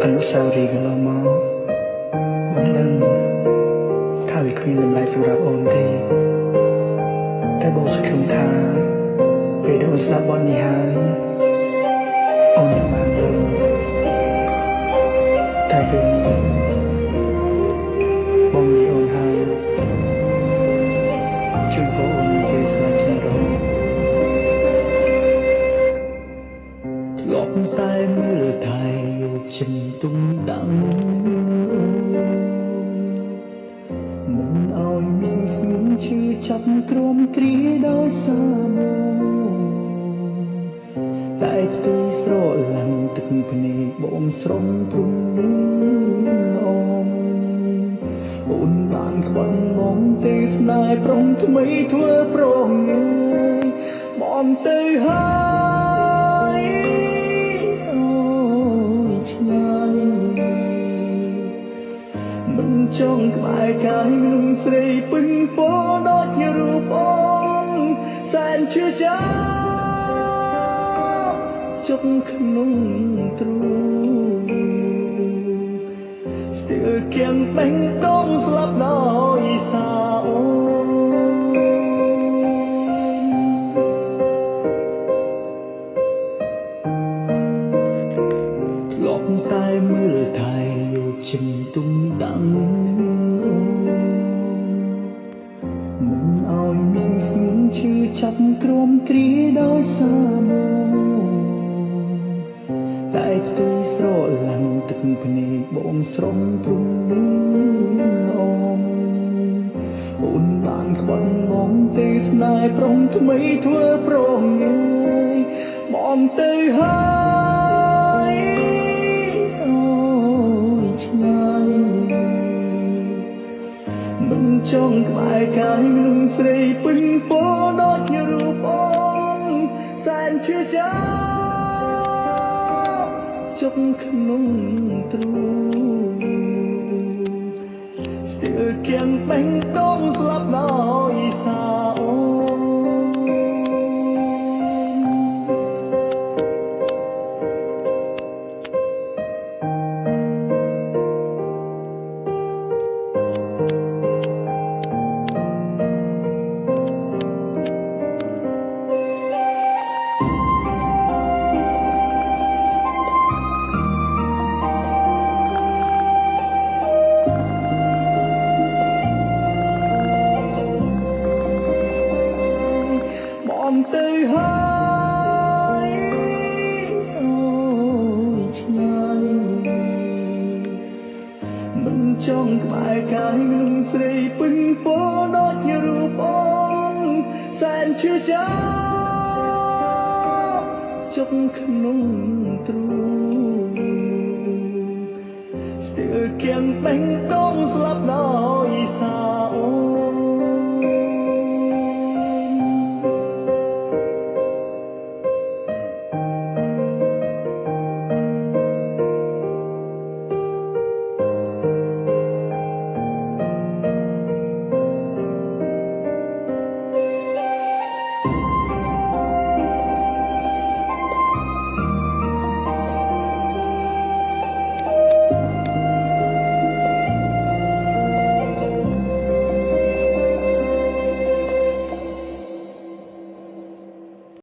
អនុស្សាវរីយ៍កន្លងមកអូនដឹងថាវាគ្មានតម្លៃសម្រាប់អូនទេតែបងសង្ឃឹមថាពេលដែលអូនស្ដាប់បទនេះហើយអូននឹងបានយល់តែពេលនេះបងនិយាយអូនហើយជួយបងអូននិយាយស្មារតីរហូតធ្លាប់តែមើលថែយកចិនទុំដាំងមិនឲ្យមានស្ងួនឈឺចាប់ទ្រាំទ្រាយដោយសារតែផ្ទុយស្រឡាញ់ទឹកភ្នែកបងស្រស់ព្រំអូនបានខ្វាន់មកទេស្នេហ៍ប្រុងថ្មីធ្វើប្រងើយបងទៅហើយអូយឆ្ងាយមិនចង់ក្បែរកាយនឹងស្រីពឹងពោដូចជារូបអូនសែនឈឺចាប់ជុកក្នុងទ្រូងស្ទើរគៀងបេះដូងស្លាប់ដោយសារអូនធ្លាប់តែមើលថែយកចិនទុំដាំងមិនឲ្យមានស្ងួនឈឺចាប់ទ្រាំទ្រាយដោយសារតែផ្ទុយស្រឡាញ់ទឹកភ្នែកបងស្រស់ព្រំអូនបានខ្វាន់មកទេស្នេហ៍ប្រុងថ្មីធ្វើប្រងើយបងទៅហើយអូយឆ្ងាយមិនចង់ក្បែរកាយនឹងស្រីពឹងពោដូចជារូបអូនសែនឈឺចាប់ជុកក្នុងទ្រូងស្ទើរគៀងបេះដូងស្លាប់ដោយសារអូនទៅហើយអូយឆ្ងាយមិនចង់ក្បែរកាយនឹងស្រីពឹងពោដូចជារូបអូនសែនឈឺចាប់ជុកក្នុងទ្រូងស្ទើរគៀងបេះដូងស្លាប់ដោយសារអូន